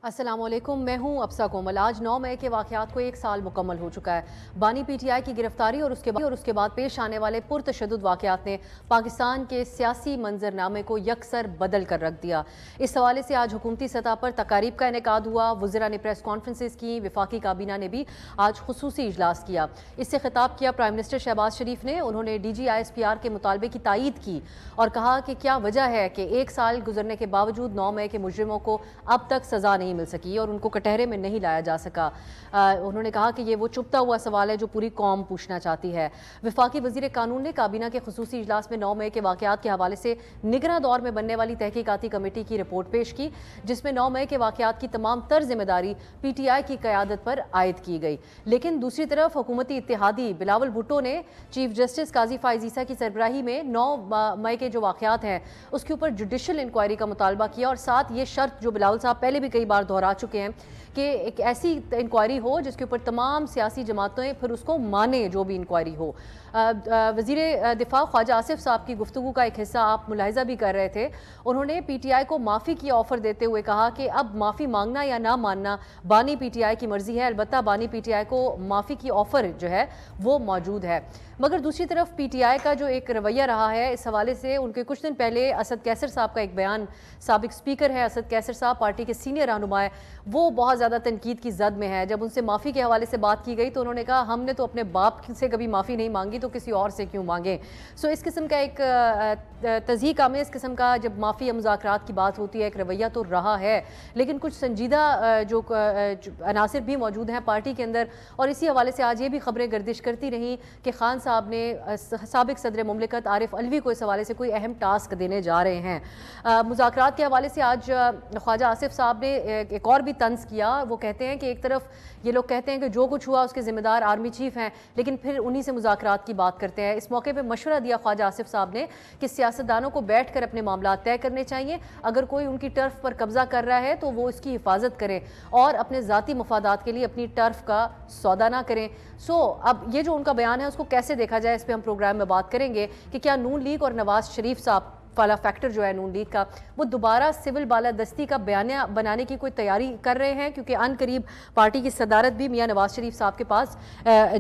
السلام علیکم، میں ہوں افسا کومل۔ آج 9 مئی کے واقعات کو ایک سال مکمل ہو چکا ہے۔ بانی پی ٹی آئی کی گرفتاری اور اس کے بعد پیش آنے والے پرتشدد واقعات نے پاکستان کے سیاسی منظرنامے کو یکسر بدل کر رکھ دیا۔ اس حوالے سے آج حکومتی سطح پر تقاریب کا انعقاد ہوا، وزراء نے پریس کانفرنسز کی، وفاقی کابینہ نے بھی آج خصوصی اجلاس کیا۔ اس سے خطاب کیا پرائم منسٹر شہباز شریف نے۔ انہوں نے D G I S P R کے مطالبے کی تائید کی اور کہا کہ کیا وجہ ہے کہ ایک سال گزرنے کے باوجود 9 مئی کے مجرموں کو اب تک سزا نہیں مل سکی اور ان کو کٹہرے میں نہیں لایا جا سکا۔ انہوں نے کہا کہ یہ وہ چھپتا ہوا سوال ہے جو پوری قوم پوچھنا چاہتی ہے۔ وفاقی وزیر قانون نے کابینہ کے خصوصی اجلاس میں 9 مئی کے واقعات کے حوالے سے نگراں دور میں بننے والی تحقیقاتی کمیٹی کی رپورٹ پیش کی، جس میں 9 مئی کے واقعات کی تمام تر ذمہ داری پی ٹی آئی کی قیادت پر عائد کی گئی۔ لیکن دوسری طرف حکومتی اتحادی بلاول بھٹو نے چیف جسٹس قاضی فائز عیسیٰ کی سربراہی میں 9 مئی کے جو واقعات ہیں اس کے اوپر جوڈیشل انکوائری کا مطالبہ کیا اور ساتھ یہ شرط جو بلاول صاحب پہلے بھی کئی بار دہرا چکے ہیں کہ ایک ایسی انکوائری ہو جس کے اوپر تمام سیاسی جماعتیں پھر اس کو مانیں، جو بھی انکوائری ہو۔ وزیر دفاع خواجہ آصف صاحب کی گفتگو کا ایک حصہ آپ ملاحظہ بھی کر رہے تھے۔ انہوں نے پی ٹی آئی کو معافی کی آفر دیتے ہوئے کہا کہ اب معافی مانگنا یا نہ ماننا بانی پی ٹی آئی کی مرضی ہے، البتہ بانی پی ٹی آئی کو معافی کی آفر جو ہے وہ موجود ہے۔ مگر دوسری طرف پی ٹی آئی کا جو ایک رویہ رہا ہے، اس حوالے سے ان کے کچھ دن پہلے اسد کیسر صاحب کا ایک بیان، سابق سپیکر ہے اسد کیسر صاحب، پارٹی کے سینئر رہنما ہے، وہ بہت زیادہ تنقید کی زد میں ہے۔ جب ان سے معافی کے حوالے سے بات کی گئی تو انہوں نے کہا ہم نے تو اپنے باپ سے کبھی معافی نہیں مانگی تو کسی اور سے کیوں مانگیں۔ اس قسم کا ایک تضحیک آمیز قسم کا جب معافی یا مذاکرات کی بات ہوتی ہے ایک رویہ تو رہا ہے، لیکن کچھ سنجیدہ جو عناصر بھی موجود ہیں پارٹی کے اندر، اور اسی حوالے سے آج یہ بھی خبریں گردش کرتی رہیں کہ خان صاحب نے سابق صدر مملکت عارف علوی کو اس حوالے سے کوئی اہم ٹاسک دینے جا رہے ہیں۔ مذاکرات کے حوالے سے آج خواجہ آصف صاحب نے ایک اور بھی طنز کیا۔ وہ کہتے ہیں کہ ایک طرف یہ لوگ کہتے ہیں کہ جو کچھ ہوا اس کے ذمہ دار آرمی چیف ہیں، لیکن پھر انہی سے مذاکرات کی بات کرتے ہیں۔ اس موقع پہ مشورہ دیا خواجہ آصف صاحب نے کہ سیاستدانوں کو بیٹھ کر اپنے معاملات طے کرنے چاہیے، اگر کوئی ان کی ٹرف پر قبضہ کر رہا ہے تو وہ اس کی حفاظت کریں اور اپنے ذاتی مفادات کے لیے اپنی ٹرف کا سودا نہ کریں۔ اب یہ جو ان کا بیان ہے اس کو کیسے دیکھا جائے، اس پہ ہم پروگرام میں بات کریں گے کہ کیا نون لیگ اور نواز شریف صاحب والا فیکٹر جو ہے نون لیگ کا، وہ دوبارہ سول بالادستی کا بیانیہ بنانے کی کوئی تیاری کر رہے ہیں، کیونکہ ان قریب پارٹی کی صدارت بھی میاں نواز شریف صاحب کے پاس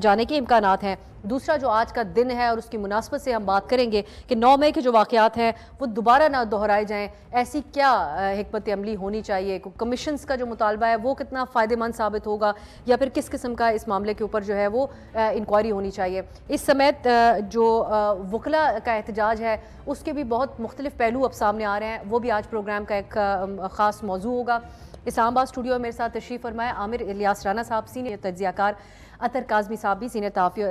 جانے کے امکانات ہیں۔ دوسرا جو آج کا دن ہے اور اس کی مناسبت سے ہم بات کریں گے کہ 9 مئی کے جو واقعات ہیں وہ دوبارہ نہ دہرائے جائیں، ایسی کیا حکمت عملی ہونی چاہیے، کمیشنز کا جو مطالبہ ہے وہ کتنا فائدہ مند ثابت ہوگا، یا پھر کس قسم کا اس معاملے کے اوپر جو ہے وہ انکوائری ہونی چاہیے۔ اس سمیت جو وکلاء کا احتجاج ہے اس کے بھی بہت مختلف پہلو اب سامنے آ رہے ہیں، وہ بھی آج پروگرام کا ایک خاص موضوع ہوگا۔ اسلام آباد اسٹوڈیو میں میرے ساتھ تشریف فرمائے عامر الیاس رانا صاحب، سینئر تجزیہ کار، اطہر کاظمی صاحب بھی سینئر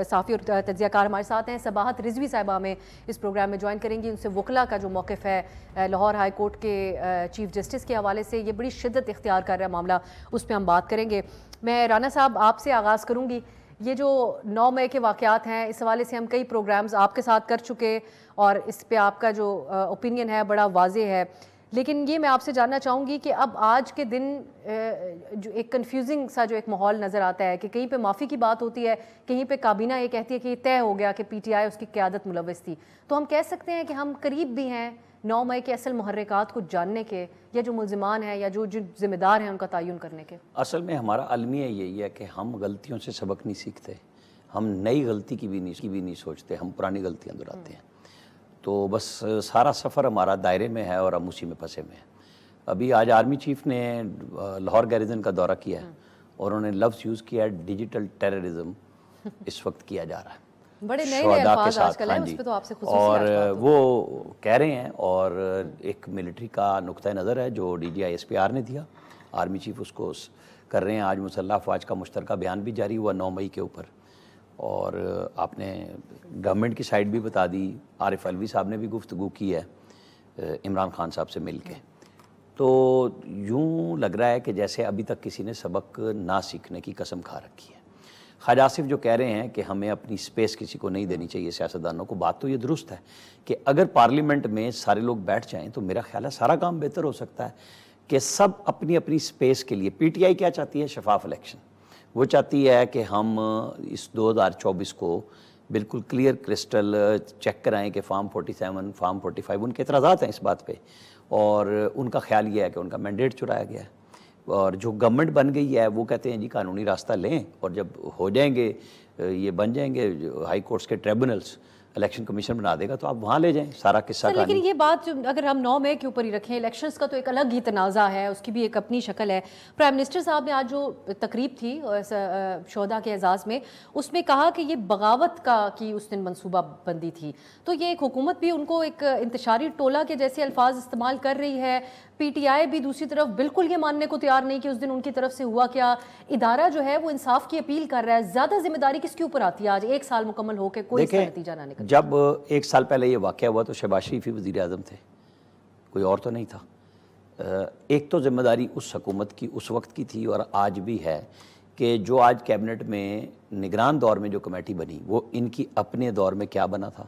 صحافی اور تجزیہ کار ہمارے ساتھ ہیں۔ صباحت رضوی صاحبہ میں اس پروگرام میں جوائن کریں گی، ان سے وکلاء کا جو موقف ہے لاہور ہائی کورٹ کے چیف جسٹس کے حوالے سے، یہ بڑی شدت اختیار کر رہا ہے معاملہ، اس پہ ہم بات کریں گے۔ میں رانا صاحب آپ سے آغاز کروں گی۔ یہ جو 9 مئی کے واقعات ہیں اس حوالے سے ہم کئی پروگرامز آپ کے ساتھ کر چکے اور اس پہ آپ کا جو اوپینین ہے بڑا واضح ہے، لیکن یہ میں آپ سے جاننا چاہوں گی کہ اب آج کے دن جو ایک کنفیوزنگ سا جو ایک ماحول نظر آتا ہے کہ کہیں پہ معافی کی بات ہوتی ہے، کہیں پہ کابینہ یہ کہتی ہے کہ یہ طے ہو گیا کہ پی ٹی آئی اس کی قیادت ملوث تھی، تو ہم کہہ سکتے ہیں کہ ہم قریب بھی ہیں 9 مئی کے اصل محرکات کو جاننے کے، یا جو ملزمان ہیں یا جو ذمہ دار ہیں ان کا تعین کرنے کے؟ اصل میں ہمارا المیہ یہی ہے کہ ہم غلطیوں سے سبق نہیں سیکھتے، ہم نئی غلطی کی بھی نہیں سوچتے، ہم پرانی غلطیاں دہراتے ہیں۔ تو بس سارا سفر ہمارا دائرے میں ہے اور ہم اسی میں پھنسے ہوئے ہیں۔ ابھی آج آرمی چیف نے لاہور گیریزن کا دورہ کیا ہے اور انہوں نے لفظ یوز کیا ہے ڈیجیٹل ٹیررزم اس وقت کیا جا رہا ہے بڑے نئے نئے الفاظ آج کل ہیں، اس پہ تو آپ سے خصوصی اور وہ کہہ رہے ہیں، اور ایک ملٹری کا نقطہ نظر ہے جو D G I S P R نے دیا، آرمی چیف اس کو کر رہے ہیں۔ آج مسلح افواج کا مشترکہ بیان بھی جاری ہوا 9 مئی کے اوپر، اور آپ نے گورنمنٹ کی سائڈ بھی بتا دی، عارف علوی صاحب نے بھی گفتگو کی ہے عمران خان صاحب سے مل کے۔ تو یوں لگ رہا ہے کہ جیسے ابھی تک کسی نے سبق نہ سیکھنے کی قسم کھا رکھی ہے۔ خواجہ آصف جو کہہ رہے ہیں کہ ہمیں اپنی سپیس کسی کو نہیں دینی چاہیے سیاستدانوں کو، بات تو یہ درست ہے کہ اگر پارلیمنٹ میں سارے لوگ بیٹھ جائیں تو میرا خیال ہے سارا کام بہتر ہو سکتا ہے کہ سب اپنی اپنی سپیس کے لیے۔ پی ٹی آئی کیا چاہتی ہے؟ شفاف الیکشن۔ وہ چاہتی ہے کہ ہم اس 2024 کو بالکل کلیئر کرسٹل چیک کرائیں کہ فارم 47 فارم 45 ان کے اعتراضات ہیں اس بات پہ، اور ان کا خیال یہ ہے کہ ان کا مینڈیٹ چرایا گیا ہے۔ اور جو گورنمنٹ بن گئی ہے وہ کہتے ہیں جی قانونی راستہ لیں، اور جب ہو جائیں گے یہ بن جائیں گے ہائی کورٹس کے ٹریبونلز، الیکشن کمیشن بنا دے گا تو آپ وہاں لے جائیں سارا قصہ کہانی۔ لیکن یہ بات جو اگر ہم 9 مئی کے اوپر ہی رکھیں، الیکشنز کا تو ایک الگ ہی تنازع ہے، اس کی بھی ایک اپنی شکل ہے۔ پرائم منسٹر صاحب نے آج جو تقریب تھی شہداء کے اعزاز میں، اس میں کہا کہ یہ بغاوت کی اس دن منصوبہ بندی تھی، تو یہ ایک حکومت بھی ان کو ایک انتشاری ٹولہ کے جیسے الفاظ استعمال کر رہی ہے، پی ٹی آئی بھی دوسری طرف بالکل یہ ماننے کو تیار نہیں کہ اس دن ان کی طرف سے ہوا کیا، ادارہ جو ہے وہ انصاف کی اپیل کر رہا ہے۔ زیادہ ذمہ داری کس کے اوپر آتی ہے آج 1 سال مکمل ہو کے کوئی اس کا نتیجہ نہ نکل؟ جب 1 سال پہلے یہ واقعہ ہوا تو شہباز شریف ہی وزیر اعظم تھے، کوئی اور تو نہیں تھا۔ ایک تو ذمہ داری اس حکومت کی اس وقت کی تھی اور آج بھی ہے کہ جو آج کیبنٹ میں نگران دور میں جو کمیٹی بنی وہ ان کی اپنے دور میں کیا بنا تھا،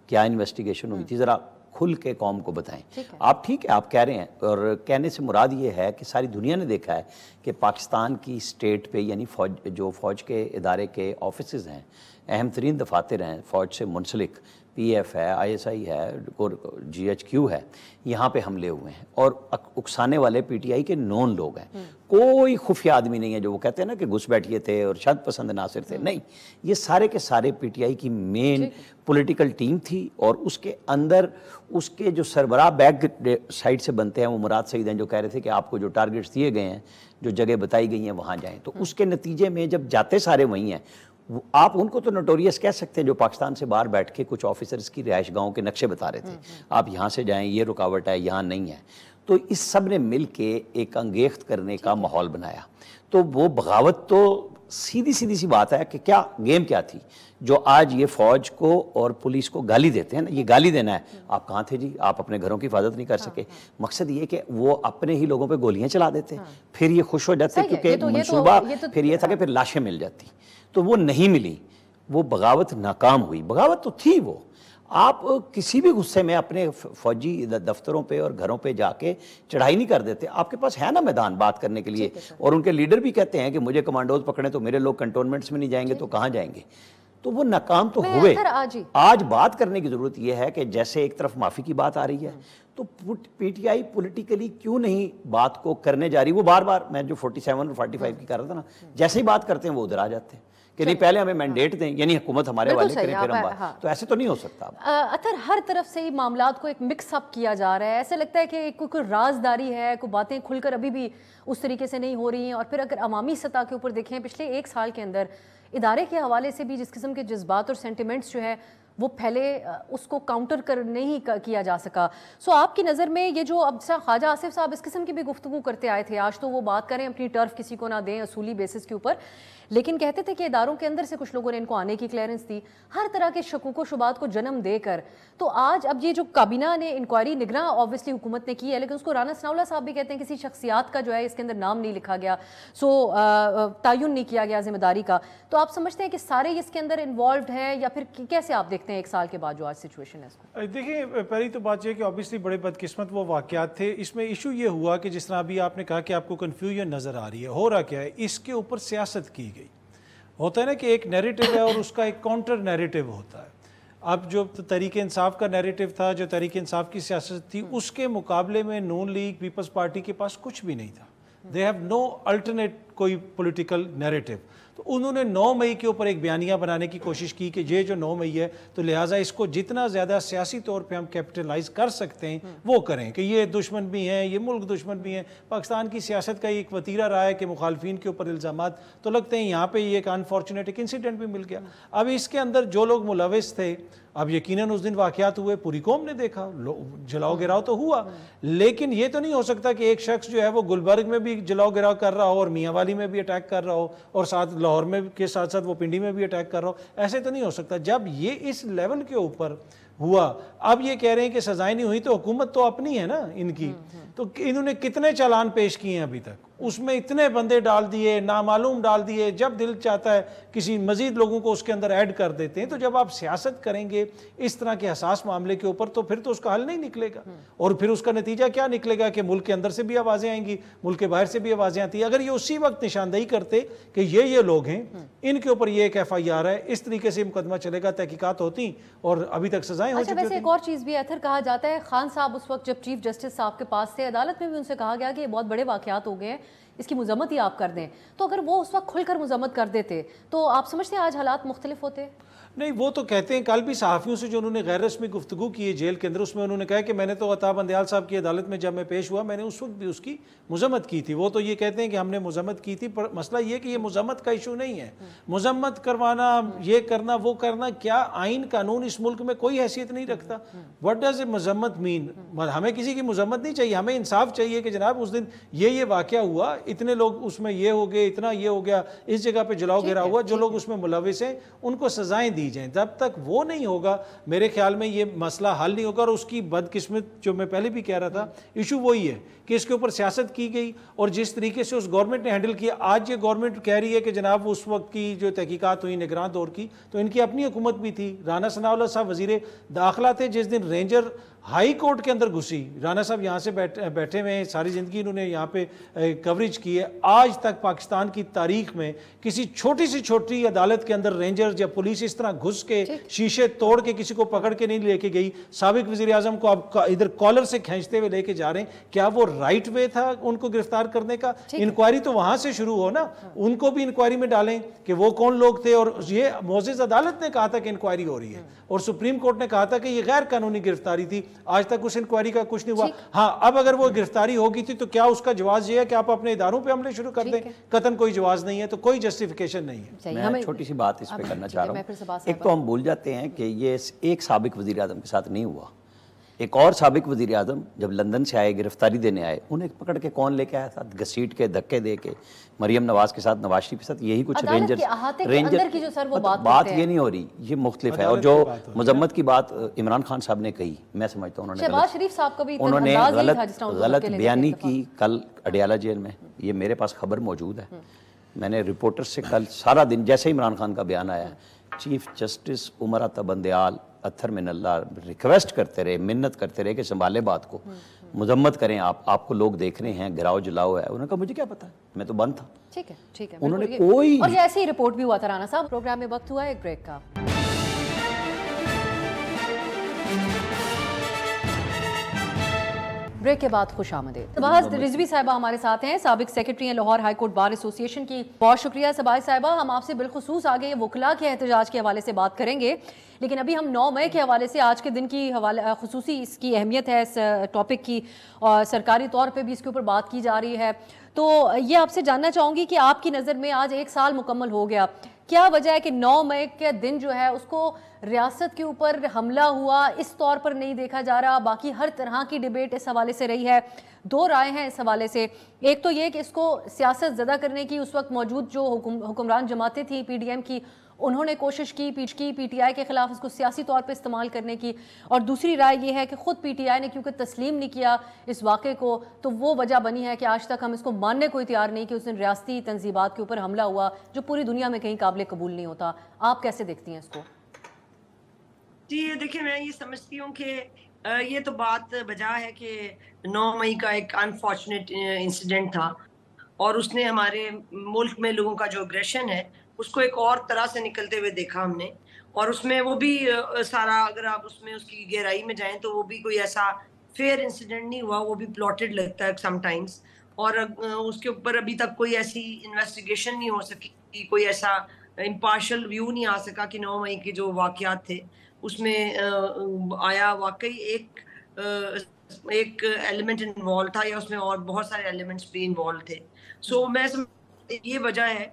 کیا انویسٹیگیشن ہوئی تھی، ذرا کھل کے قوم کو بتائیں۔ آپ ٹھیک ہے آپ کہہ رہے ہیں، اور کہنے سے مراد یہ ہے کہ ساری دنیا نے دیکھا ہے کہ پاکستان کی اسٹیٹ پہ یعنی فوج کے ادارے کے آفیسز ہیں، اہم ترین دفاتر ہیں فوج سے منسلک، پی ایف ہے، آئی ایس آئی ہے، جی ایچ کیو ہے، یہاں پہ حملے ہوئے ہیں اور اکسانے والے پی ٹی آئی کے نون لوگ ہیں۔ کوئی خفیہ آدمی نہیں ہے جو وہ کہتے ہیں نا کہ گھس بیٹھیے تھے اور شد پسند ناصر تھے، نہیں، یہ سارے کے سارے پی ٹی آئی کی مین پولیٹیکل ٹیم تھی، اور اس کے اندر اس کے جو سربراہ بیک سائڈ سے بنتے ہیں وہ مراد سعید ہیں، جو کہہ رہے تھے کہ آپ کو جو ٹارگٹس دیے گئے ہیں، جو جگہ بتائی گئی ہیں وہاں جائیں، تو اس کے نتیجے میں جب جاتے سارے وہیں ہیں، آپ ان کو تو نوٹوریس کہہ سکتے ہیں جو پاکستان سے باہر بیٹھ کے کچھ آفیسرز کی رہائش گاہوں کے نقشے بتا رہے تھے، آپ یہاں سے جائیں، یہ رکاوٹ ہے، یہاں نہیں ہے، تو اس سب نے مل کے ایک انگیخت کرنے کا ماحول بنایا۔ تو وہ بغاوت تو سیدھی سی بات ہے کہ کیا گیم کیا تھی، جو آج یہ فوج کو اور پولیس کو گالی دیتے ہیں نا، یہ گالی دینا ہے، آپ کہاں تھے جی، آپ اپنے گھروں کی حفاظت نہیں کر سکے، مقصد یہ کہ وہ اپنے ہی لوگوں پہ گولیاں چلا دیتے، پھر یہ خوش ہو جاتے کیونکہ منصوبہ پھر یہ تھا کہ پھر لاشیں مل جاتی، تو وہ نہیں ملی، وہ بغاوت ناکام ہوئی، بغاوت تو تھی وہ۔ آپ کسی بھی غصے میں اپنے فوجی دفتروں پہ اور گھروں پہ جا کے چڑھائی نہیں کر دیتے، آپ کے پاس ہے نا میدان بات کرنے کے لیے، اور ان کے لیڈر بھی کہتے ہیں کہ مجھے کمانڈوز پکڑیں تو میرے لوگ کنٹونمنٹس میں نہیں جائیں گے تو کہاں جائیں گے، تو وہ ناکام تو ہوئے۔ آج بات کرنے کی ضرورت یہ ہے کہ جیسے ایک طرف معافی کی بات آ رہی ہے تو پی ٹی آئی پولیٹیکلی کیوں نہیں بات کو کرنے جا رہی، وہ بار بار میں جو 47 اور 45 کی کر رہا تھا نا، جیسے ہی بات کرتے ہیں وہ ادھر آ جاتے ہیں کہ نہیں پہلے ہمیں مینڈیٹ دیں، یعنی حکومت ہمارے والے کریں پھر ہم بات، تو ایسے تو نہیں ہو سکتا۔ اطہر ہر طرف سے معاملات کو ایک مکس اپ کیا جا رہا ہے، ایسے لگتا ہے کہ کوئی رازداری ہے، کوئی باتیں کھل کر ابھی بھی اس طریقے سے نہیں ہو رہی ہیں، اور پھر اگر عوامی سطح کے اوپر دیکھیں پچھلے 1 سال کے اندر ادارے کے حوالے سے بھی جس قسم کے جذبات اور سینٹیمنٹس جو ہے وہ پھیلے، اس کو کاؤنٹر کر نہیں کیا جا سکا۔ سو آپ کی نظر میں یہ جو اب خواجہ آصف صاحب اس قسم کی بھی گفتگو کرتے آئے تھے، آج تو وہ بات کریں اپنی ٹرف کسی کو نہ دیں اصولی بیسس کے اوپر، لیکن کہتے تھے کہ اداروں کے اندر سے کچھ لوگوں نے ان کو آنے کی کلیئرنس دی، ہر طرح کے شکوک و شبہات کو جنم دے کر، تو آج اب یہ جو کابینہ نے انکوائری نگراں آبویسلی حکومت نے کی ہے، لیکن اس کو رانا ثناء اللہ صاحب بھی کہتے ہیں کسی شخصیات کا جو ہے اس کے اندر نام نہیں لکھا گیا، سو تعین نہیں کیا گیا ذمہ داری کا، تو آپ سمجھتے ہیں کہ سارے اس کے اندر انوالوڈ ہیں، یا پھر کیسے آپ دیکھتے ہیں 1 سال کے بعد جو آج سچویشن ہے اس کو؟ دیکھیں پہلی تو بات یہ کہ obviously بڑے بدقسمت وہ واقعات تھے، اس میں ایشو یہ ہوا کہ جس طرح ابھی آپ نے کہا کہ آپ کو کنفیوژن نظر آ رہی ہے، ہو رہا کیا ہے، اس کے اوپر سیاست کی گئی، ہوتا ہے نا کہ ایک نیریٹو ہے اور اس کا ایک کاؤنٹر نیریٹو ہوتا ہے۔ اب جو تحریک انصاف کا نیریٹو تھا، جو تحریک انصاف کی سیاست تھی، اس کے مقابلے میں نون لیگ پیپلز پارٹی کے پاس کچھ بھی نہیں تھا، دے ہیو نو الٹرنیٹ کوئی پولیٹیکل نیریٹو، تو انہوں نے 9 مئی کے اوپر ایک بیانیہ بنانے کی کوشش کی کہ یہ جو 9 مئی ہے تو لہٰذا اس کو جتنا زیادہ سیاسی طور پہ ہم کیپٹلائز کر سکتے ہیں وہ کریں، کہ یہ دشمن بھی ہیں، یہ ملک دشمن بھی ہیں۔ پاکستان کی سیاست کا ایک وتیرہ رہا ہے کہ مخالفین کے اوپر الزامات، تو لگتے ہیں یہاں پہ یہ ایک انفارچونیٹ ایک انسیڈنٹ بھی مل گیا۔ اب اس کے اندر جو لوگ ملوث تھے، اب یقیناً اس دن واقعات ہوئے، پوری قوم نے دیکھا، جلاؤ گراؤ تو ہوا، لیکن یہ تو نہیں ہو سکتا کہ ایک شخص جو ہے وہ گلبرگ میں بھی جلاؤ گراؤ کر رہا ہو اور میاں والی میں بھی اٹیک کر رہا ہو اور ساتھ لاہور میں کے ساتھ ساتھ وہ پنڈی میں بھی اٹیک کر رہا ہو، ایسے تو نہیں ہو سکتا۔ جب یہ اس لیول کے اوپر ہوا، اب یہ کہہ رہے ہیں کہ سزائیں نہیں ہوئی، تو حکومت تو اپنی ہے نا ان کی، تو انہوں نے کتنے چالان پیش کیے ہیں ابھی تک، اس میں اتنے بندے ڈال دیے، نامعلوم ڈال دیے، جب دل چاہتا ہے کسی مزید لوگوں کو اس کے اندر ایڈ کر دیتے ہیں۔ تو جب آپ سیاست کریں گے اس طرح کے حساس معاملے کے اوپر تو پھر تو اس کا حل نہیں نکلے گا، اور پھر اس کا نتیجہ کیا نکلے گا کہ ملک کے اندر سے بھی آوازیں آئیں گی، ملک کے باہر سے بھی آوازیں آتی ہیں۔ اگر یہ اسی وقت نشاندہی کرتے کہ یہ لوگ ہیں، ان کے اوپر یہ ایک FIR ہے، اس طریقے سے مقدمہ چلے گا، تحقیقات ہوتی اور ابھی تک سزائیں ہو چکی ہوتی۔ ویسے ایک اور چیز بھی اطہر کہا جاتا ہے، خان صاحب اس وقت جب چیف جسٹس صاحب کے پاس تھے، عدالت میں بھی ان سے کہا گیا کہ یہ بہت بڑے واقعات ہو گئے ہیں، اس کی مذمت ہی آپ کر دیں. تو اگر وہ اس وقت کھل کر مذمت کر دیتے تو آپ سمجھتے ہیں آج حالات مختلف ہوتے؟ نہیں، وہ تو کہتے ہیں کل بھی صحافیوں سے جو انہوں نے غیر رسمی گفتگو کی ہے جیل کے اندر، اس میں انہوں نے کہا کہ میں نے تو عطا بندیال صاحب کی عدالت میں جب میں پیش ہوا میں نے اس وقت بھی اس کی مذمت کی تھی. وہ تو یہ کہتے ہیں کہ ہم نے مذمت کی تھی، پر مسئلہ یہ کہ یہ مذمت کا ایشو نہیں ہے. مذمت کروانا، یہ کرنا وہ کرنا، کیا آئین قانون اس ملک میں کوئی حیثیت نہیں رکھتا؟ واٹ ڈز اے مذمت مین؟ ہمیں کسی کی مذمت نہیں چاہیے، ہمیں انصاف چاہیے کہ جناب اس دن یہ واقعہ ہوا، اتنے لوگ اس میں یہ ہو گئے، اتنا یہ ہو گیا، اس جگہ پہ جلاؤ گرا ہوا، جو لوگ اس میں ملوث ہیں ان کو سزائیں دی جائیں. جب تک وہ نہیں ہوگا میرے خیال میں یہ مسئلہ حل نہیں ہوگا. اور اس کی بدقسمت جو میں پہلے بھی کہہ رہا تھا، ایشو وہی ہے کہ اس کے اوپر سیاست کی گئی اور جس طریقے سے اس گورنمنٹ نے ہینڈل کیا. آج یہ گورنمنٹ کہہ رہی ہے کہ جناب اس وقت کی جو تحقیقات ہوئی نگراں دور کی، تو ان کی اپنی حکومت بھی تھی. رانا ثناء اللہ صاحب وزیر داخلہ تھے جس دن رینجر ہائی کورٹ کے اندر گھسی. رانا صاحب یہاں سے بیٹھے ہوئے ہیں، ساری زندگی انہوں نے یہاں پہ کوریج کی ہے. آج تک پاکستان کی تاریخ میں کسی چھوٹی سی چھوٹی عدالت کے اندر رینجر یا پولیس اس طرح گھس کے شیشے توڑ کے کسی کو پکڑ کے نہیں لے کے گئی. سابق وزیر اعظم کو آپ ادھر کالر سے کھینچتے ہوئے لے کے جا رہے ہیں. کیا وہ رائٹ وے تھا ان کو گرفتار کرنے کا؟ انکوائری تو وہاں سے شروع ہو نا، ان کو بھی انکوائری میں ڈالیں کہ وہ کون لوگ تھے. اور یہ معزز عدالت نے کہا تھا کہ انکوائری ہو رہی ہے، اور سپریم کورٹ نے کہا تھا کہ یہ غیر قانونی گرفتاری تھی. آج تک اس انکوائری کا کچھ نہیں ہوا. ہاں، اب اگر وہ گرفتاری ہوگی تھی تو کیا اس کا جواز یہ ہے کہ آپ اپنے اداروں پہ حملے شروع کر دیں؟ قطعاً کوئی جواز نہیں ہے، تو کوئی جسٹیفیکیشن نہیں ہے. میں چھوٹی سی بات اس پہ کرنا چاہ رہا ہوں. ایک تو ہم بھول جاتے ہیں کہ یہ ایک سابق وزیر اعظم کے ساتھ نہیں ہوا. ایک اور سابق وزیر اعظم جب لندن سے آئے، گرفتاری دینے آئے، انہیں پکڑ کے کون لے کے آیا تھا؟ گھسیٹ کے، دھکے دے کے. مریم نواز کے ساتھ، نواز شریف کے ساتھ یہی کچھ رینجر بات یہ نہیں ہو رہی، یہ مختلف ہے. اور جو مذمت کی بات عمران خان صاحب نے کہی، میں سمجھتا ہوں انہوں نے غلط بیانی کی کل اڈیالہ جیل میں. یہ میرے پاس خبر موجود ہے، میں نے رپورٹر سے کل سارا دن جیسے عمران خان کا بیان آیا، چیف جسٹس عمر عطا بندیال اتھر من اللہ ریکویسٹ کرتے رہے، منت کرتے رہے کہ سنبھالے بات کو، مذمت کریں، آپ کو لوگ دیکھ رہے ہیں، گراؤ جلاؤ ہے. انہوں نے کہا مجھے کیا پتا، میں تو بند تھا. ٹھیک ہے، انہوں نے کوئی. اور یہ ایسی ہی رپورٹ بھی ہوا تھا. رانا صاحب، پروگرام میں وقت ہوا ایک بریک کا. بریک کے بعد خوش آمدید. صباح رضوی صاحبہ ہمارے ساتھ ہیں، سابق سیکرٹری ہیں لاہور ہائی کورٹ بار ایسوسی ایشن کی. بہت شکریہ صباح صاحبہ. ہم آپ سے بالخصوص آگے وکلاء کے احتجاج کے حوالے سے بات کریں گے، لیکن ابھی ہم 9 مئی کے حوالے سے، آج کے دن کی خصوصی اس کی اہمیت ہے اس ٹاپک کی، اور سرکاری طور پہ بھی اس کے اوپر بات کی جا رہی ہے. تو یہ آپ سے جاننا چاہوں گی کہ آپ کی نظر میں آج 1 سال مکمل ہو گیا، کیا وجہ ہے کہ 9 مئی کے دن جو ہے اس کو ریاست کے اوپر حملہ ہوا اس طور پر نہیں دیکھا جا رہا؟ باقی ہر طرح کی ڈیبیٹ اس حوالے سے رہی ہے، 2 رائے ہیں اس حوالے سے. ایک تو یہ کہ اس کو سیاست زدہ کرنے کی اس وقت موجود جو حکمران جماعتیں تھیں پی ڈی ایم کی، انہوں نے کوشش کی پی ٹی آئی کے خلاف اس کو سیاسی طور پہ استعمال کرنے کی. اور دوسری رائے یہ ہے کہ خود پی ٹی آئی نے کیونکہ تسلیم نہیں کیا اس واقعے کو، تو وہ وجہ بنی ہے کہ آج تک ہم اس کو ماننے کو تیار نہیں کہ اس دن ریاستی تنظیمات کے اوپر حملہ ہوا جو پوری دنیا میں کہیں قابل قبول نہیں ہوتا. آپ کیسے دیکھتی ہیں اس کو؟ جی دیکھیں، میں یہ سمجھتی ہوں کہ یہ تو بات بجا ہے کہ 9 مئی کا ایک انفارچونیٹ انسیڈنٹ تھا، اور اس نے ہمارے ملک میں لوگوں کا جو اگریشن ہے اس کو ایک اور طرح سے نکلتے ہوئے دیکھا ہم نے. اور اس میں وہ بھی سارا، اگر آپ اس میں اس کی گہرائی میں جائیں تو وہ بھی کوئی ایسا فیئر انسیڈنٹ نہیں ہوا، وہ بھی پلاٹڈ لگتا ہے سم ٹائمز. اور اس کے اوپر ابھی تک کوئی ایسی انویسٹیگیشن نہیں ہو سکی، کوئی ایسا امپارشل ویو نہیں آ سکا کہ 9 مئی کے جو واقعات تھے اس میں آیا واقعی ایک ایلیمنٹ انوالو تھا، یا اس میں اور بہت سارے ایلیمنٹس بھی انوالو تھے. سو میں یہ وجہ ہے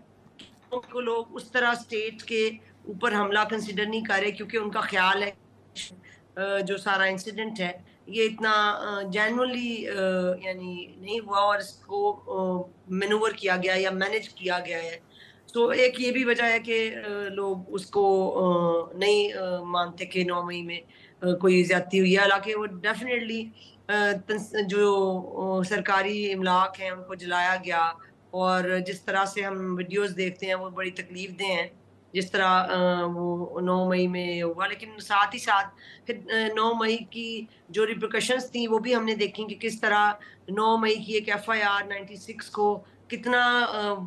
کہ لوگ اس طرح اسٹیٹ کے اوپر حملہ کنسیڈر نہیں کر رہے، کیونکہ ان کا خیال ہے جو سارا انسیڈنٹ ہے یہ اتنا جینولی یعنی نہیں ہوا، اور اس کو مینوور کیا گیا یا مینج کیا گیا ہے. تو ایک یہ بھی وجہ ہے کہ لوگ اس کو نہیں مانتے کہ 9 مئی میں کوئی زیادتی ہوئی ہے. حالانکہ وہ ڈیفینیٹلی جو سرکاری املاک ہیں ان کو جلایا گیا، اور جس طرح سے ہم ویڈیوز دیکھتے ہیں وہ بڑی تکلیف دہ ہیں جس طرح وہ 9 مئی میں ہوا. لیکن ساتھ ہی ساتھ پھر 9 مئی کی جو ریپریکشنز تھیں وہ بھی ہم نے دیکھی کہ کس طرح 9 مئی کی ایک FIR 96 کو کتنا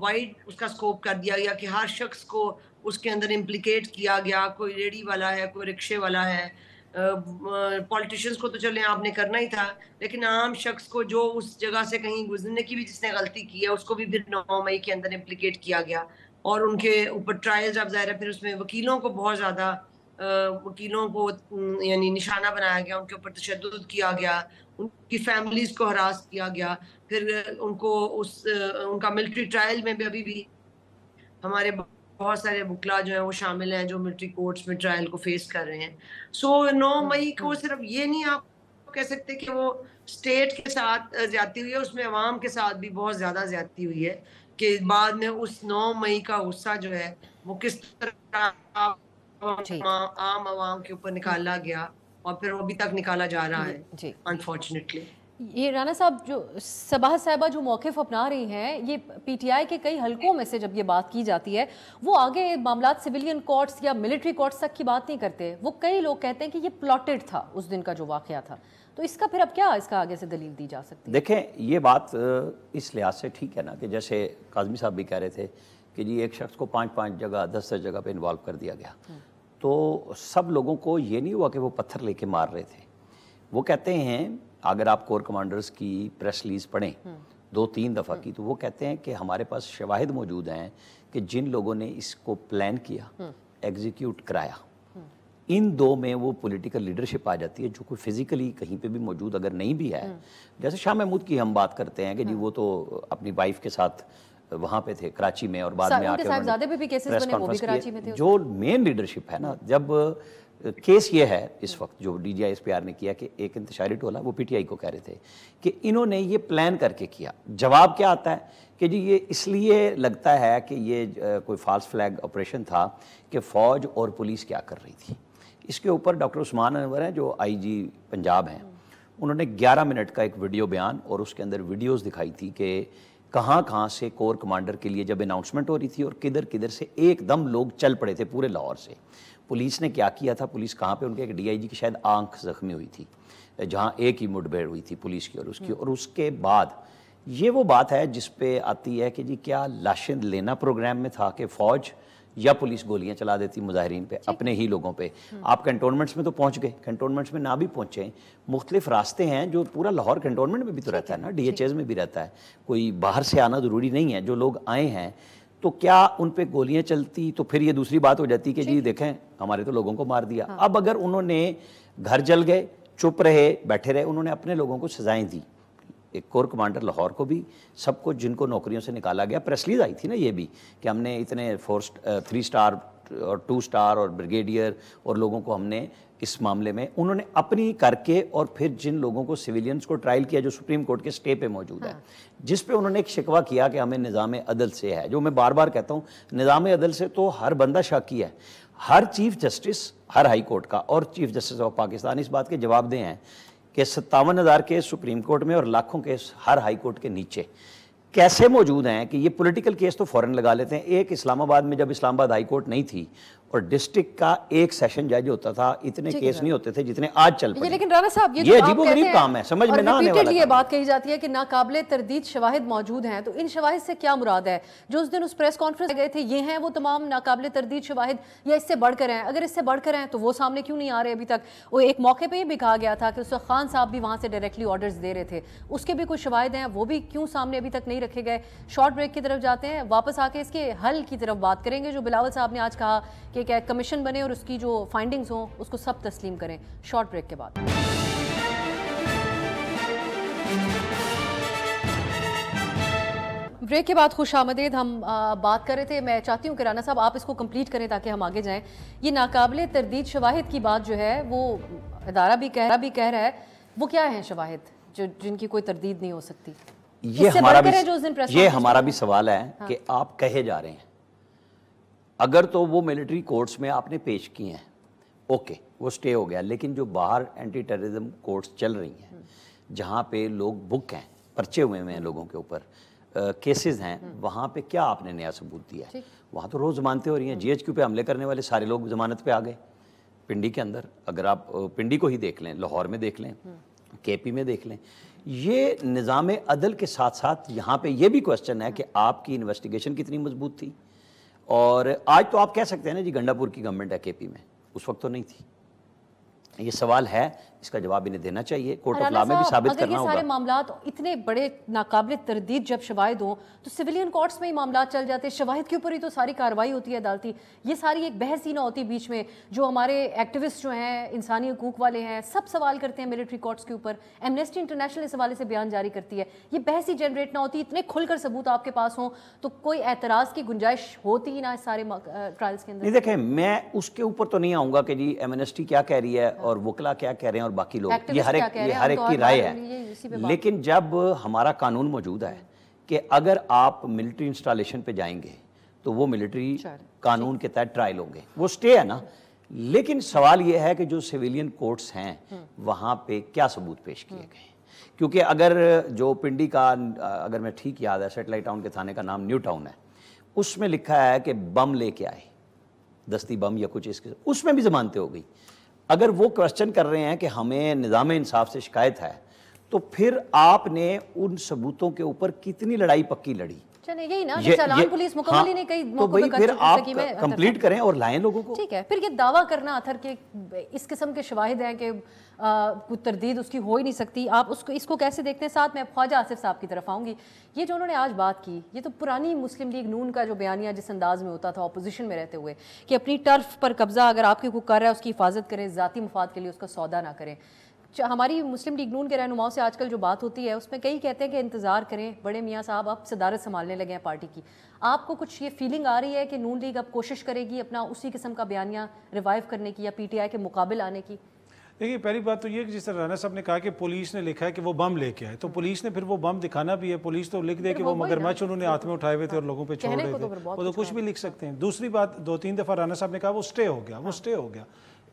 وائڈ اس کا سکوپ کر دیا گیا کہ ہر شخص کو اس کے اندر امپلیکیٹ کیا گیا. کوئی ریڑھی والا ہے، کوئی رکشے والا ہے، پولیٹیشنز کو تو چلیں آپ نے کرنا ہی تھا، لیکن عام شخص کو جو اس جگہ سے کہیں گزرنے کی بھی جس نے غلطی کی ہے اس کو بھی پھر 9 مئی کے اندر امپلیکیٹ کیا گیا، اور ان کے اوپر ٹرائل جب ظاہر ہے پھر اس میں وکیلوں کو بہت زیادہ وکیلوں کو یعنی نشانہ بنایا گیا، ان کے اوپر تشدد کیا گیا، ان کی فیملیز کو ہراس کیا گیا، پھر ان کو ان کا ملٹری ٹرائل میں بھی ابھی بھی ہمارے بہت سارے وکلا جو ہیں وہ شامل ہیں جو ملٹری کورٹس میں ٹرائل کو فیس کر رہے ہیں. سو 9 مئی کو صرف یہ نہیں آپ کہہ سکتے کہ وہ اسٹیٹ کے ساتھ زیادتی ہوئی ہے، اس میں عوام کے ساتھ بھی بہت زیادہ زیادتی ہوئی ہے کہ بعد میں اس 9 مئی کا غصہ جو ہے وہ کس طرح عام عوام کے اوپر نکالا گیا اور پھر وہ ابھی تک نکالا جا رہا ہے انفارچونیٹلی. یہ رانا صاحب جو صباح صاحبہ جو موقف اپنا رہی ہیں، یہ پی ٹی آئی کے کئی حلقوں میں سے جب یہ بات کی جاتی ہے وہ آگے معاملات سویلین کورٹس یا ملٹری کورٹس تک کی بات نہیں کرتے، وہ کئی لوگ کہتے ہیں کہ یہ پلاٹڈ تھا اس دن کا جو واقعہ تھا. تو اس کا پھر اب کیا اس کا آگے سے دلیل دی جا سکتی ہے؟ دیکھیں یہ بات اس لحاظ سے ٹھیک ہے نا کہ جیسے کاظمی صاحب بھی کہہ رہے تھے کہ جی ایک شخص کو 5 جگہ 10 جگہ پہ انوالو کر دیا گیا، تو سب لوگوں کو یہ نہیں ہوا کہ وہ پتھر لے کے مار رہے تھے. وہ کہتے ہیں اگر آپ کور کمانڈرز کی پریس ریلیز پڑھیں 2-3 دفعہ کی، تو وہ کہتے ہیں کہ ہمارے پاس شواہد موجود ہیں کہ جن لوگوں نے اس کو پلان کیا، ایگزیکیوٹ کرایا، ان 2 میں وہ پولیٹیکل لیڈرشپ آ جاتی ہے جو کوئی فزیکلی کہیں پہ بھی موجود اگر نہیں بھی ہے. جیسے شاہ محمود کی ہم بات کرتے ہیں کہ جی وہ تو اپنی وائف کے ساتھ وہاں پہ تھے کراچی میں، اور بعد میں آ کے جو مین لیڈرشپ ہے نا، جب کیس یہ ہے اس وقت جو D G I S P R نے کیا کہ ایک انتشاری ٹولہ وہ پی ٹی آئی کو کہہ رہے تھے کہ انہوں نے یہ پلان کر کے کیا. جواب کیا آتا ہے کہ جی یہ اس لیے لگتا ہے کہ یہ کوئی فالس فلیگ آپریشن تھا کہ فوج اور پولیس کیا کر رہی تھی. اس کے اوپر ڈاکٹر عثمان انور ہیں جو آئی جی پنجاب ہیں، انہوں نے 11 منٹ کا ایک ویڈیو بیان اور اس کے اندر ویڈیوز دکھائی تھی کہ کہاں سے کور کمانڈر کے لیے جب اناؤنسمنٹ ہو رہی تھی اور کدھر سے ایک دم لوگ چل پڑے تھے پورے لاہور سے. پولیس نے کیا کیا تھا، پولیس کہاں پہ، ان کے ایک ڈی آئی جی کی شاید آنکھ زخمی ہوئی تھی جہاں ایک ہی مڈ بھیڑ ہوئی تھی پولیس کی اور اس کی. اور اس کے بعد یہ وہ بات ہے جس پہ آتی ہے کہ جی کیا لاشیں لینا پروگرام میں تھا کہ فوج یا پولیس گولیاں چلا دیتی مظاہرین پہ، اپنے ہی لوگوں پہ. آپ کنٹونمنٹس میں تو پہنچ گئے، کنٹونمنٹس میں نہ بھی پہنچیں، مختلف راستے ہیں جو پورا لاہور کنٹونمنٹ میں بھی تو رہتا ہے نا، ڈی ایچ ایز میں بھی رہتا ہے، کوئی باہر سے آنا ضروری نہیں ہے. جو لوگ آئے ہیں تو کیا ان پہ گولیاں چلتی تو پھر یہ دوسری بات ہو جاتی کہ جی دیکھیں ہمارے تو لوگوں کو مار دیا. اب اگر انہوں نے گھر جل گئے، چپ رہے، بیٹھے رہے، انہوں نے اپنے لوگوں کو سزائیں دی، ایک کور کمانڈر لاہور کو بھی، سب کو جن کو نوکریوں سے نکالا گیا. پریس ریلیز آئی تھی نا یہ بھی کہ ہم نے اتنے 3 اسٹار اور 2 اسٹار اور بریگیڈیئر اور لوگوں کو ہم نے اس معاملے میں انہوں نے اپنی کر کے، اور پھر جن لوگوں کو سویلینز کو ٹرائل کیا جو سپریم کورٹ کے سٹے پہ موجود ہے، جس پہ انہوں نے ایک شکوہ کیا کہ ہمیں نظام عدل سے ہے. جو میں بار بار کہتا ہوں نظام عدل سے تو ہر بندہ شاکی ہے. ہر چیف جسٹس ہر ہائی کورٹ کا اور چیف جسٹس آف پاکستان اس بات کے جواب دہ ہیں کہ 57,000 کیس سپریم کورٹ میں اور لاکھوں کیس ہر ہائی کورٹ کے نیچے کیسے موجود ہیں کہ یہ پولیٹیکل کیس تو فوراً لگا لیتے ہیں. ایک اسلام آباد میں جب اسلام آباد ہائی کورٹ نہیں تھی اور ڈسٹرکٹ کا ایک سیشن جج ہوتا تھا، اتنے کیس نہیں ہوتے تھے جتنے آج چل پڑے. لیکن رانا صاحب یہ عجیب و غریب کام ہے، سمجھ میں نہ آنے والا. یہ بات کہی جاتی ہے کہ ناقابل تردید شواہد موجود ہیں، تو ان شواہد سے کیا مراد ہے؟ جو اس دن اس پریس کانفرنس گئے تھے یہ ہیں وہ تمام ناقابل تردید شواہد یا اس سے بڑھ کر ہیں؟ اگر اس سے بڑھ کر ہیں تو وہ سامنے کیوں نہیں آ رہے ابھی تک؟ وہ ایک موقع پہ یہ بھی کہا گیا تھا کہ اس وقت خان صاحب بھی وہاں سے ڈائریکٹلی آرڈرز دے رہے تھے، اس کے بھی کچھ شواہد ہیں، وہ بھی کیوں سامنے ابھی تک نہیں رکھے گئے؟ شارٹ بریک کی طرف جاتے ہیں، واپس آ کے اس کے حل کی طرف بات کریں گے جو بلاول صاحب نے آج کہا کہ ایک کمیشن بنے اور اس کی جو فائنڈنگز ہوں اس کو سب تسلیم کریں. شارٹ بریک کے بعد. بریک کے بعد خوش آمدید. ہم بات کر رہے تھے، میں چاہتی ہوں کہ رانا صاحب آپ اس کو کمپلیٹ کریں تاکہ ہم آگے جائیں. یہ ناقابل تردید شواہد کی بات جو ہے وہ ادارہ بھی کہہ رہا ہے، وہ کیا ہیں شواہد جن کی کوئی تردید نہیں ہو سکتی؟ یہ ہمارا بھی سوال ہے کہ آپ کہے جا رہے ہیں اگر تو وہ ملٹری کورٹس میں آپ نے پیش کی ہیں، اوکے وہ سٹے ہو گیا، لیکن جو باہر اینٹی ٹیررزم کورٹس چل رہی ہیں جہاں پہ لوگ بک ہیں، پرچے ہوئے ہیں لوگوں کے اوپر، کیسز ہیں، وہاں پہ کیا آپ نے نیا ثبوت دیا ہے؟ وہاں تو روز ضمانتیں ہو رہی ہیں. جی ایچ کیو پہ حملے کرنے والے سارے لوگ ضمانت پہ آ گئے. پنڈی کے اندر اگر آپ پنڈی کو ہی دیکھ لیں، لاہور میں دیکھ لیں، کے پی میں دیکھ لیں. یہ نظام عدل کے ساتھ ساتھ یہاں پہ یہ بھی کوسچن ہے کہ آپ کی انویسٹیگیشن کتنی مضبوط تھی. اور آج تو آپ کہہ سکتے ہیں نا جی گنڈا پور کی گورنمنٹ ہے کے پی میں، اس وقت تو نہیں تھی. یہ سوال ہے، اس کا جواب انہیں دینا چاہیے، کورٹ آف لا میں بھی ثابت کرنا ہوگا۔ اگر یہ سارے معاملات اتنے بڑے ناقابل تردید جب شواہد ہوں تو سویلین کورٹس میں ہی معاملات چل جاتے ہیں، شواہد کے اوپر ہی تو ساری کارروائی ہوتی ہے عدالتی، یہ ساری ایک بحث ہی نہ ہوتی بیچ میں۔ جو ہمارے ایکٹیوسٹ جو ہیں، انسانی حقوق والے ہیں، سب سوال کرتے ہیں ملٹری کورٹس کے اوپر، ایمنیسٹی انٹرنیشنل اس حوالے سے بیان جاری کرتی ہے، یہ بحث ہی جنریٹ نہ ہوتی، اتنے کھل کر ثبوت آپ کے پاس ہوں تو کوئی اعتراض کی گنجائش ہوتی ہی نہ اس سارے ٹرائلز کے اندر۔ نہیں دیکھیں، میں اس کے اوپر تو نہیں آؤں گا کہ جی ایمنسٹی کیا کہہ رہی ہے اور وکلا کیا کہہ رہے ہیں اور باقی لوگ، یہ ہر ایک کی رائے ہے، لیکن جب ہمارا قانون موجود ہے کہ اگر آپ ملٹری انسٹالیشن پہ جائیں گے تو وہ ملٹری قانون کے تحت ٹرائل ہوں گے، وہ سٹے ہے نا، لیکن سوال یہ ہے کہ جو سویلین کورٹس ہیں وہاں پہ کیا ثبوت پیش کیے گئے ہیں، کیونکہ اگر جو پنڈی کا، اگر میں ٹھیک یاد ہے، سیٹلائٹ ٹاؤن کے تھانے کا نام نیو ٹاؤن ہے، اس میں لکھا ہے کہ بم لے کے آئے، دستی بم یا کچھ اس میں بھی ضمانتیں ہو گئی۔ اگر وہ کوسچن کر رہے ہیں کہ ہمیں نظام انصاف سے شکایت ہے تو پھر آپ نے ان ثبوتوں کے اوپر کتنی لڑائی پکی لڑی؟ یہی نا چالان پولیس مکمل ہی نہیں کئی موقعوں پہ کر پھر آپ چکی ہے، کمپلیٹ کریں اور لائیں لوگوں کو۔ ٹھیک ہے، پھر یہ دعویٰ کرنا اتھر کے اس قسم کے شواہد ہیں کہ کوئی تردید اس کی ہو ہی نہیں سکتی، آپ اس کو کیسے دیکھتے ہیں؟ ساتھ میں خواجہ آصف صاحب کی طرف آؤں گی، یہ جو انہوں نے آج بات کی یہ تو پرانی مسلم لیگ نون کا جو بیانیہ جس انداز میں ہوتا تھا اپوزیشن میں رہتے ہوئے کہ اپنی ٹرف پر قبضہ اگر آپ کے کوئی کر رہا ہے اس کی حفاظت کریں، ذاتی مفاد کے لیے اس کا سودا نہ کریں۔ ہماری مسلم لیگ نون کے رہنماؤں سے آج کل جو بات ہوتی ہے اس میں کئی کہتے ہیں کہ انتظار کریں، بڑے میاں صاحب آپ صدارت سنبھالنے لگے ہیں پارٹی کی، آپ کو کچھ یہ فیلنگ آ رہی ہے کہ نون لیگ اب کوشش کرے گی اپنا اسی قسم کا بیانیہ ریوائیو کرنے کی یا پی ٹی آئی کے مقابل آنے کی؟ دیکھیے، پہلی بات تو یہ کہ جس طرح رانا صاحب نے کہا کہ پولیس نے لکھا ہے کہ وہ بم لے کے آئے، تو پولیس نے پھر وہ بم دکھانا بھی ہے، پولیس تو لکھ دے کہ وہ مگرمچھ انہوں نے ہاتھ میں اٹھائے ہوئے تھے اور لوگوں پہ چھوڑ رہے تھے، وہ تو کچھ بھی لکھ سکتے ہیں۔ دوسری بات، 2-3 دفعہ رانا صاحب نے کہا وہ سٹے ہو گیا، وہ سٹے ہو گیا،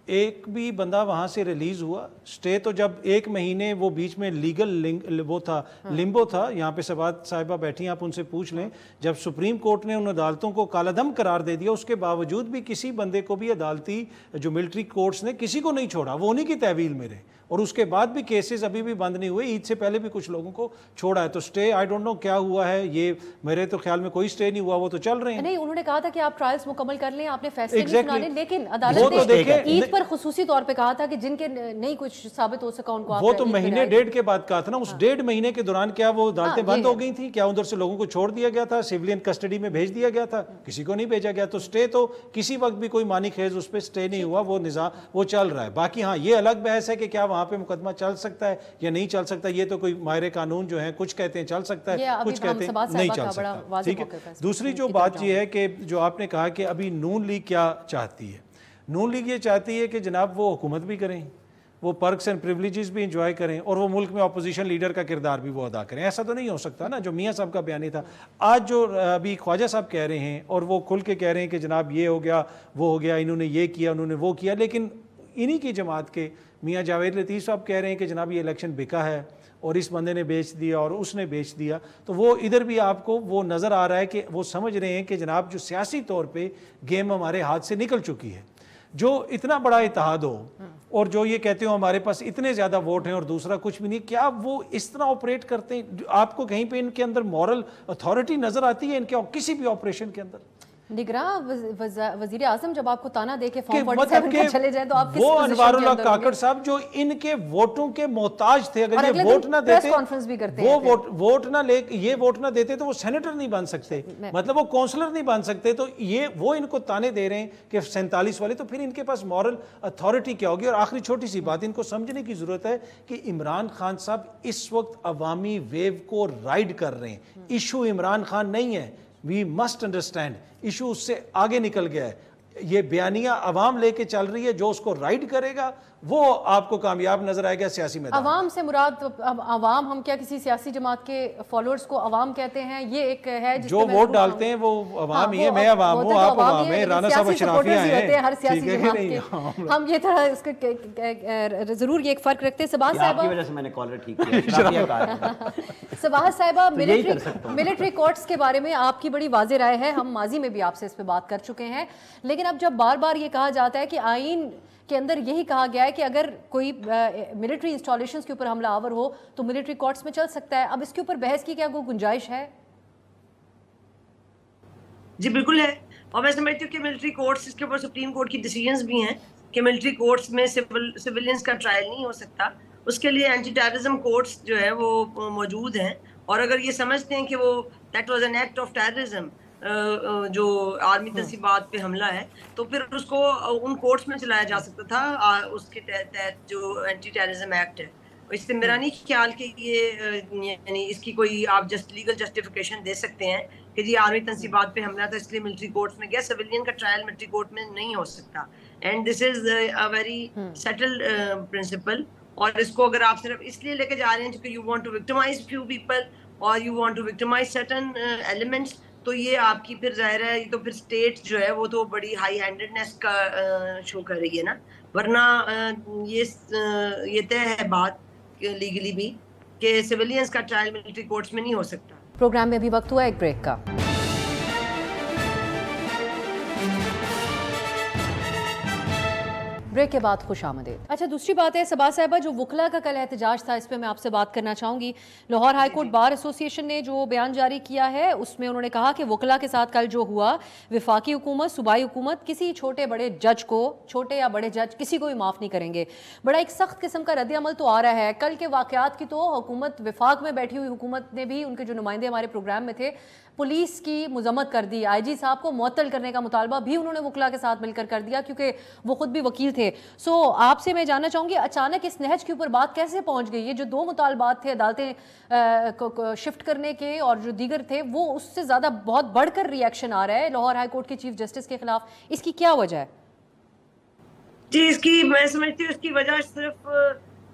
ایک بھی بندہ وہاں سے ریلیز ہوا؟ سٹے تو جب 1 مہینے وہ بیچ میں لیگل وہ تھا، لمبو تھا، یہاں پہ سبات صاحبہ بیٹھی ہیں، آپ ان سے پوچھ لیں، جب سپریم کورٹ نے ان عدالتوں کو کالعدم قرار دے دیا اس کے باوجود بھی کسی بندے کو بھی عدالتی جو ملٹری کورٹس نے کسی کو نہیں چھوڑا، وہ انہی کی تحویل میں رہے، اور اس کے بعد بھی کیسز ابھی بھی بند نہیں ہوئے، عید سے پہلے بھی کچھ لوگوں کو چھوڑا ہے، تو سٹے آئی ڈونٹ نو کیا ہوا ہے، یہ میرے تو خیال میں کوئی سٹے نہیں ہوا، وہ تو چل رہے ہیں۔ نہیں، انہوں نے کہا تھا کہ آپ ٹرائلز مکمل کر لیں، آپ نے فیصلے نہیں سنا لیں، لیکن عدالت نے عید پر خصوصی طور پہ کہا تھا کہ جن کے نہیں کچھ ثابت ہو سکا ان کو، وہ تو مہینے 1.5 کے بعد کہا تھا نا، اس 1.5 مہینے کے دوران کیا وہ عدالتیں بند ہو گئی تھیں؟ کیا ادھر سے لوگوں کو چھوڑ دیا گیا تھا، سیولین کسٹڈی میں بھیج دیا گیا تھا؟ کسی کو نہیں بھیجا گیا، تو سٹے تو کسی وقت بھی کوئی مانی خیز اس پہ سٹے نہیں ہوا، وہ نظام وہ چل رہا ہے۔ باقی ہاں یہ الگ بحث ہے کہ کیا وہاں پہ مقدمہ چل سکتا ہے یا نہیں چل سکتا، یہ تو کوئی ماہر قانون جو ہیں کچھ کہتے ہیں چل سکتا ہے، کچھ کہتے ہیں نہیں چل سکتا، ٹھیک ہے۔ دوسری جو بات یہ ہے کہ جو آپ نے کہا کہ ابھی نون لیگ کیا چاہتی ہے، نون لیگ یہ چاہتی ہے کہ جناب وہ حکومت بھی کریں، وہ پرکس اینڈ پریولیجز بھی انجوائے کریں، اور وہ ملک میں اپوزیشن لیڈر کا کردار بھی وہ ادا کریں۔ ایسا تو نہیں ہو سکتا نا، جو میاں صاحب کا بیانی تھا، آج جو ابھی خواجہ صاحب کہہ رہے ہیں اور وہ کھل کے کہہ رہے ہیں کہ جناب یہ ہو گیا وہ ہو گیا، انہوں نے یہ کیا انہوں نے وہ کیا، لیکن انہی کی جماعت کے میاں جاوید لطیف صاحب کہہ رہے ہیں کہ جناب یہ الیکشن بکا ہے اور اس بندے نے بیچ دیا اور اس نے بیچ دیا، تو وہ ادھر بھی آپ کو وہ نظر آ رہا ہے کہ وہ سمجھ رہے ہیں کہ جناب جو سیاسی طور پہ گیم ہمارے ہاتھ سے نکل چکی ہے، جو اتنا بڑا اتحاد ہو اور جو یہ کہتے ہو ہمارے پاس اتنے زیادہ ووٹ ہیں اور دوسرا کچھ بھی نہیں، کیا وہ اس طرح آپریٹ کرتے ہیں؟ آپ کو کہیں پہ ان کے اندر مورل اتھارٹی نظر آتی ہے ان کے کسی بھی آپریشن کے اندر؟ نگراں وزیر اعظم جب آپ کو تانا دے کے فارم 47 پہ چلے جائیں تو آپ کس وہ پوزیشن انوار کے اللہ اندر کاکڑ صاحب جو ان کے ووٹوں کے محتاج تھے، اگر یہ ووٹ نہ پریس دیتے کانفرنس بھی کرتے ہیں، وہ ووٹ نہ لے یہ ووٹ نہ دیتے تو وہ سینیٹر نہیں بن سکتے، مطلب وہ کونسلر نہیں بن سکتے، تو یہ وہ ان کو تانے دے رہے ہیں کہ 47 والے، تو پھر ان کے پاس مورل اتھارٹی کیا ہوگی؟ اور آخری چھوٹی سی بات ان کو سمجھنے کی ضرورت ہے کہ عمران خان صاحب اس وقت عوامی ویو کو رائڈ کر رہے ہیں، ایشو عمران خان نہیں ہے، وی مسٹ انڈرسٹینڈ، ایشو اس سے آگے نکل گیا ہے، یہ بیانیہ عوام لے کے چل رہی ہے، جو اس کو رائڈ کرے گا وہ آپ کو کامیاب نظر آئے گا سیاسی میدان۔ عوام سے مراد عوام، ہم کیا کسی سیاسی جماعت کے فالوورز کو عوام کہتے ہیں؟ یہ ایک ہے جس جو ووٹ ڈالتے ہیں وہ عوام ہی ہے، میں عوام ہوں، آپ عوام ہیں، رانا صاحب اشرافیہ ہیں، ہر سیاسی جماعت کے، ہم یہ طرح اس کا ضرور یہ ایک فرق رکھتے ہیں۔ صباح آپ کی وجہ سے میں نے کالر ٹھیک کیا۔ صباح صاحبہ، ملٹری کورٹس کے بارے میں آپ کی بڑی واضح رائے ہے، ہم ماضی میں بھی آپ سے اس پہ بات کر چکے ہیں، لیکن اب جب بار بار یہ کہا جاتا ہے کہ آئین کے اندر یہی کہا گیا ہے کہ اگر کوئی ملٹری انسٹالیشنز کے اوپر حملہ آور ہو تو ملٹری کورٹس میں چل سکتا ہے، اب اس کے اوپر بحث کی کیا کوئی گنجائش ہے؟ جی بالکل ہے، اور میں سمجھتی ہوں کہ ملٹری کورٹس اس کے اوپر سپریم کورٹ کی ڈیسیژنز بھی ہیں کہ ملٹری کورٹس میں سویلینس کا ٹرائل نہیں ہو سکتا. اس کے لیے اینٹی ٹیررزم کورٹس جو ہے وہ موجود ہیں, اور اگر یہ سمجھتے ہیں کہ وہ that was an act of terrorism جو آرمی تنصیبات پہ حملہ ہے, تو پھر اس کو ان کورٹس میں چلایا جا سکتا تھا اس کے تحت جو اینٹی ٹیررزم ایکٹ ہے. اس سے میرا نہیں خیال کہ یہ یعنی اس کی کوئی آپ لیگل جسٹیفیکیشن دے سکتے ہیں کہ جی آرمی تنصیبات پہ حملہ تھا اس لیے ملٹری کورٹس میں گیا. سویلین کا ٹرائل ملٹری کورٹ میں نہیں ہو سکتا, and this is a very settled principle. اور اس کو اگر آپ صرف اس لیے لے کے جا رہے ہیں کہ you want to victimize few people اور you want to victimize certain elements, تو یہ آپ کی پھر ظاہر ہے یہ تو پھر اسٹیٹ جو ہے وہ تو بڑی ہائی ہینڈڈنیس کا شو کر رہی ہے نا. ورنہ یہ طے ہے بات لیگلی بھی کہ سویلینز کا ٹرائل ملٹری کورٹس میں نہیں ہو سکتا. پروگرام میں بھی وقت ہوا ایک بریک کا. بریک کے بعد خوش آمدید. اچھا, دوسری بات ہے صبا صاحبہ, جو وکلا کا کل احتجاج تھا اس پہ میں آپ سے بات کرنا چاہوں گی. لاہور ہائی کورٹ بار ایسوسی ایشن نے جو بیان جاری کیا ہے اس میں انہوں نے کہا کہ وکلا کے ساتھ کل جو ہوا, وفاقی حکومت صوبائی حکومت کسی چھوٹے بڑے جج کو, چھوٹے یا بڑے جج کسی کو بھی معاف نہیں کریں گے. بڑا ایک سخت قسم کا رد عمل تو آ رہا ہے. کل کے واقعات کی تو حکومت وفاق میں بیٹھی ہوئی حکومت نے بھی, ان کے جو نمائندے ہمارے پروگرام میں تھے, پولیس کی مذمت کر دی. آئی جی صاحب کو معطل کرنے کا مطالبہ بھی انہوں نے وکلا کے ساتھ مل کر دیا کیونکہ وہ خود بھی وکیل تھے. سو آپ سے میں جاننا چاہوں گی اچانک اس نہج کے اوپر بات کیسے پہنچ گئی؟ یہ جو دو مطالبات تھے عدالتیں شفٹ کرنے کے اور جو دیگر تھے, وہ اس سے زیادہ بہت بڑھ کر ری ایکشن آ رہا ہے لاہور ہائی کورٹ کے چیف جسٹس کے خلاف. اس کی کیا وجہ ہے؟ جی, اس کی میں سمجھتی ہوں اس کی وجہ صرف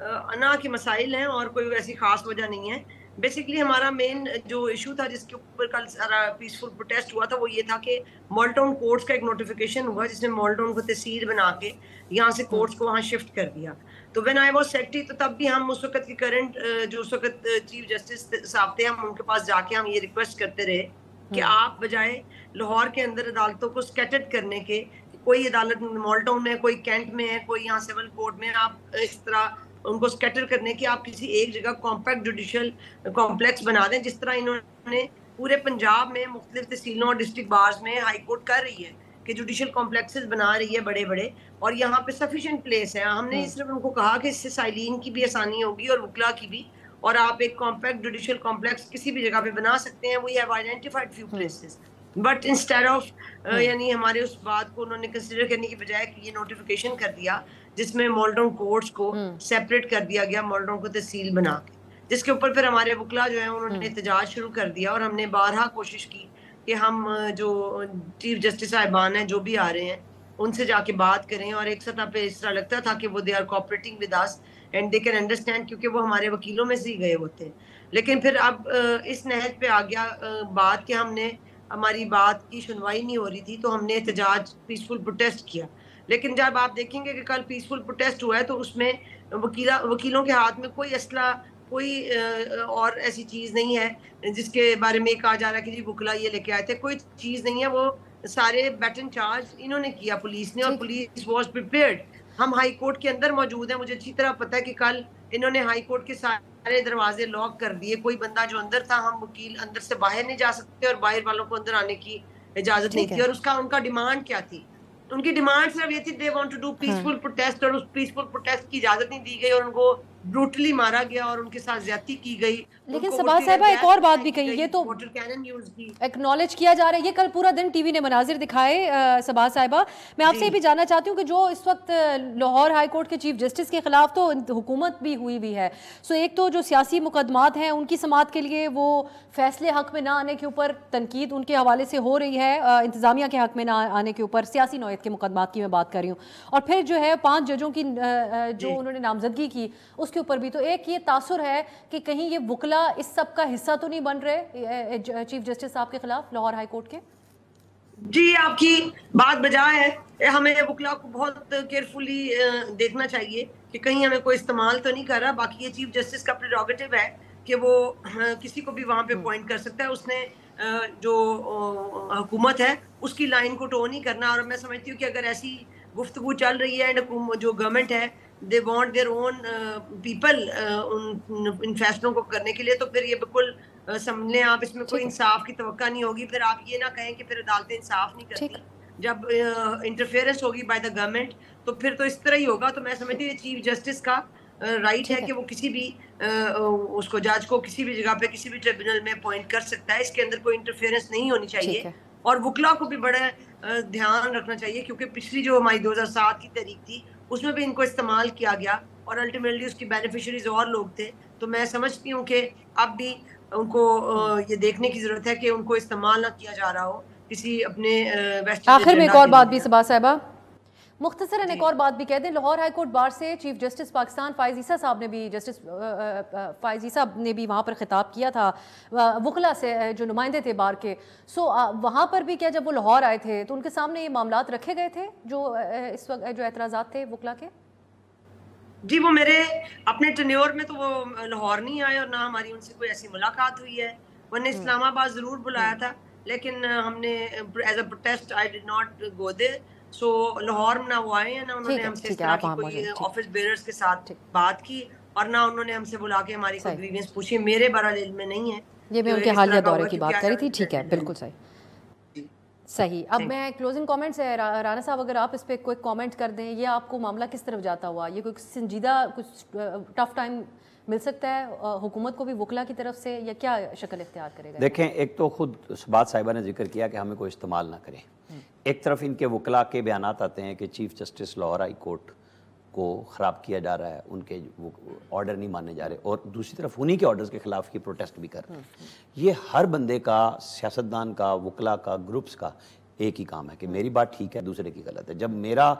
انا کے مسائل ہیں اور کوئی ایسی خاص وجہ نہیں ہے. بیسیکلی ہمارا مین جو ایشو تھا جس کے اوپر کل سارا پیسفل پروٹیسٹ ہوا تھا وہ یہ تھا کہ مال ٹاؤن کورٹس کا ایک نوٹیفیکیشن ہوا جس نے مال ٹاؤن کو تحصیل بنا کے یہاں سے کورٹس کو وہاں شفٹ کر دیا. تو وین آئی واز سیکرٹری تو تب بھی ہم اس وقت کی کرنٹ جو اس وقت چیف جسٹس صاحب تھے, ہم ان کے پاس جا کے ہم یہ ریکویسٹ کرتے رہے کہ آپ بجائے لاہور کے اندر عدالتوں کو اسکیٹرڈ کرنے کے, کوئی عدالت مال ٹاؤن میں, کوئی کینٹ میں ہے, کوئی یہاں سول کورٹ میں, آپ اس طرح ان کو اسکیٹر کرنے کی آپ کسی ایک جگہ کمپیکٹ جوڈیشل کمپلیکس بنا دیں, جس طرح انہوں نے پورے پنجاب میں مختلف تحصیلوں اور ڈسٹرکٹ بارز میں ہائی کورٹ کر رہی ہے کہ جوڈیشل کمپلیکسز بنا رہی ہے بڑے بڑے, اور یہاں پہ سفیشینٹ پلیس ہے. ہم نے صرف ان کو کہا کہ اس سے سائلین کی بھی آسانی ہوگی اور وکلا کی بھی, اور آپ ایک کمپیکٹ جوڈیشل کمپلیکس کسی بھی جگہ پہ بنا سکتے ہیں. We have identified few places, but instead of یعنی ہمارے اس بات کو انہوں نے کنسیڈر کرنے کی بجائے کہ یہ نوٹیفیکیشن کر دیا جس میں مال ٹاؤن کورٹس کو سیپریٹ کر دیا گیا مال ٹاؤن کو تحصیل بنا کے, جس کے اوپر پھر ہمارے وکلا جو ہیں انہوں نے احتجاج شروع کر دیا. اور ہم نے بارہا کوشش کی کہ ہم جو چیف جسٹس صاحبان ہیں جو بھی آ رہے ہیں ان سے جا کے بات کریں, اور ایک سطح پہ اس طرح لگتا تھا کہ وہ they are cooperating with us and they can understand, کیونکہ وہ ہمارے وکیلوں میں سے ہی گئے ہوتے ہیں. لیکن پھر اب اس نہج پہ آ گیا بات کہ ہم نے ہماری بات کی سنوائی نہیں ہو رہی تھی تو ہم نے احتجاج پیسفل پروٹیسٹ کیا. لیکن جب آپ دیکھیں گے کہ کل پیسفل پروٹیسٹ ہوا ہے تو اس میں وکیلوں کے ہاتھ میں کوئی اسلحہ, کوئی اور ایسی چیز نہیں ہے جس کے بارے میں کہا جا رہا ہے کہ جی وکلا یہ لے کے آئے تھے. کوئی چیز نہیں ہے, وہ سارے بیٹن چارج انہوں نے کیا پولیس نے, اور پولیس واز پریپیئرڈ. ہم ہائی کورٹ کے اندر موجود ہیں, مجھے اچھی طرح پتہ ہے کہ کل انہوں نے ہائی کورٹ کے سارے دروازے لاک کر دیے. کوئی بندہ جو اندر تھا, ہم وکیل اندر سے باہر نہیں جا سکتے اور باہر والوں کو اندر آنے کی اجازت نہیں تھی. اور ان کا ڈیمانڈ کیا تھی؟ ان کی ڈیمانڈ صرف یہ تھی they want to do peaceful protest, اور اس پیسفل پروٹیسٹ کی اجازت نہیں دی گئی اور ان کو بروٹلی مارا گیا اور ان کے ساتھ زیادتی کی گئی. لیکن صبا صاحبہ ایک اور بات بھی کہی, یہ تو ایکنالج کیا جا رہا ہے, یہ کل پورا دن ٹی وی نے مناظر دکھائے. صبا صاحبہ میں آپ سے یہ بھی جاننا چاہتی ہوں کہ جو اس وقت لاہور ہائی کورٹ کے چیف جسٹس کے خلاف تو حکومت بھی ہوئی ہے, سو ایک تو جو سیاسی مقدمات ہیں ان کی سماعت کے لیے وہ فیصلے حق میں نہ آنے کے اوپر تنقید ان کے حوالے سے ہو رہی ہے, انتظامیہ کے حق میں نہ آنے کے اوپر سیاسی نوعیت کے مقدمات کی میں بات کر رہی ہوں, اور پھر جو ہے 5 ججوں کی جو انہوں نے نامزدگی کی اس کے اوپر بھی تو ایک یہ تاثر ہے کہ کہیں یہ وکلا اس سب کا حصہ تو نہیں بن رہے چیف جسٹس صاحب کے خلاف لاہور ہائی کورٹ کے. جی, آپ کی بات بجا ہے. ہمیں وکلا کو بہت کیئرفلی دیکھنا چاہیے کہ کہیں ہمیں کوئی استعمال تو نہیں کر رہا. باقی یہ چیف جسٹس کا پریروگیٹو ہے کہ وہ کسی کو بھی وہاں پہ اپوائنٹ کر سکتا ہے. اس نے جو حکومت ہے اس کی لائن کو ٹو نہیں کرنا, اور میں سمجھتی ہوں کہ اگر ایسی گفتگو چل رہی ہے جو گورنمنٹ ہے they want their own people ان فیصلوں کو کرنے کے لیے, تو پھر یہ بالکل سمجھ لیں آپ اس میں کوئی انصاف کی توقع نہیں ہوگی. پھر آپ یہ نہ کہیں کہ پھر عدالتیں انصاف نہیں کرتی, جب انٹرفیئرنس ہوگی بائی دا گورنمنٹ تو پھر تو اس طرح ہی ہوگا. تو میں سمجھتی ہوں چیف جسٹس کا رائٹ ہے کہ وہ کسی بھی اس کو جج کو کسی بھی جگہ پہ کسی بھی ٹریبونل میں اپوائنٹ کر سکتا ہے. اس کے اندر کوئی انٹرفیئرنس نہیں ہونی چاہیے. اور وکلا کو بھی بڑا دھیان رکھنا چاہیے کیونکہ پچھلی جو ہماری 2007 کی تحریک تھی اس میں بھی ان کو استعمال کیا گیا اور الٹیمیٹلی اس کی بینیفیشریز اور لوگ تھے. تو میں سمجھتی ہوں کہ اب بھی ان کو یہ دیکھنے کی ضرورت ہے کہ ان کو استعمال نہ کیا جا رہا ہو کسی اپنے آخر میں ایک اور بات بھی صبا صاحبہ مختصراً ایک اور بات بھی کہہ دیں. لاہور ہائی کورٹ بار سے چیف جسٹس پاکستان فائز عیسیٰ صاحب نے بھی جسٹس فائز عیسیٰ نے بھی وہاں پر خطاب کیا تھا وکلا سے جو نمائندے تھے بار کے. سو وہاں پر بھی کیا جب وہ لاہور آئے تھے تو ان کے سامنے یہ معاملات رکھے گئے تھے جو اس وقت جو اعتراضات تھے وکلا کے؟ جی وہ میرے اپنے ٹینیور میں تو وہ لاہور نہیں آئے اور نہ ہماری ان سے کوئی ایسی ملاقات ہوئی ہے. انہوں نے اسلام آباد ضرور بلایا تھا لیکن ہم نے as a protest I did not go there. So Lahore میں نہ وہ آئے ہیں نہ انہوں نے ہم سے اس طرح کی کوئی آفس بیئررز کے ساتھ بات کی اور نہ انہوں نے ہم سے بلا کے ہماری کوئی گریونس پوچھی. میرے بہرحال علم میں نہیں ہے. یہ میں ان کے حالیہ دورے کی بات کری تھی. ٹھیک ہے بالکل صحیح. اب میں کلوزنگ کامنٹس ہے رانا صاحب اگر آپ اس پہ کوئی کامنٹ کر دیں یہ آپ کو معاملہ کس طرف جاتا ہوا؟ یہ کوئی سنجیدہ کچھ ٹف ٹائم مل سکتا ہے حکومت کو بھی وکلا کی طرف سے یا کیا شکل اختیار کرے گا؟ دیکھیں ایک تو خود بات صاحبہ نے ذکر کیا کہ ہمیں کوئی استعمال نہ کریں. ایک طرف ان کے وکلا کے بیانات آتے ہیں کہ chief justice Lahore high court کو خراب کیا جا رہا ہے ان کے آرڈر نہیں مانے جا رہے اور دوسری طرف انہی کے آرڈرز کے خلاف کی پروٹیسٹ بھی کر رہے ہیں. یہ ہر بندے کا سیاستدان کا وکلا کا گروپس کا ایک ہی کام ہے کہ میری بات ٹھیک ہے دوسرے کی غلط ہے. جب میرا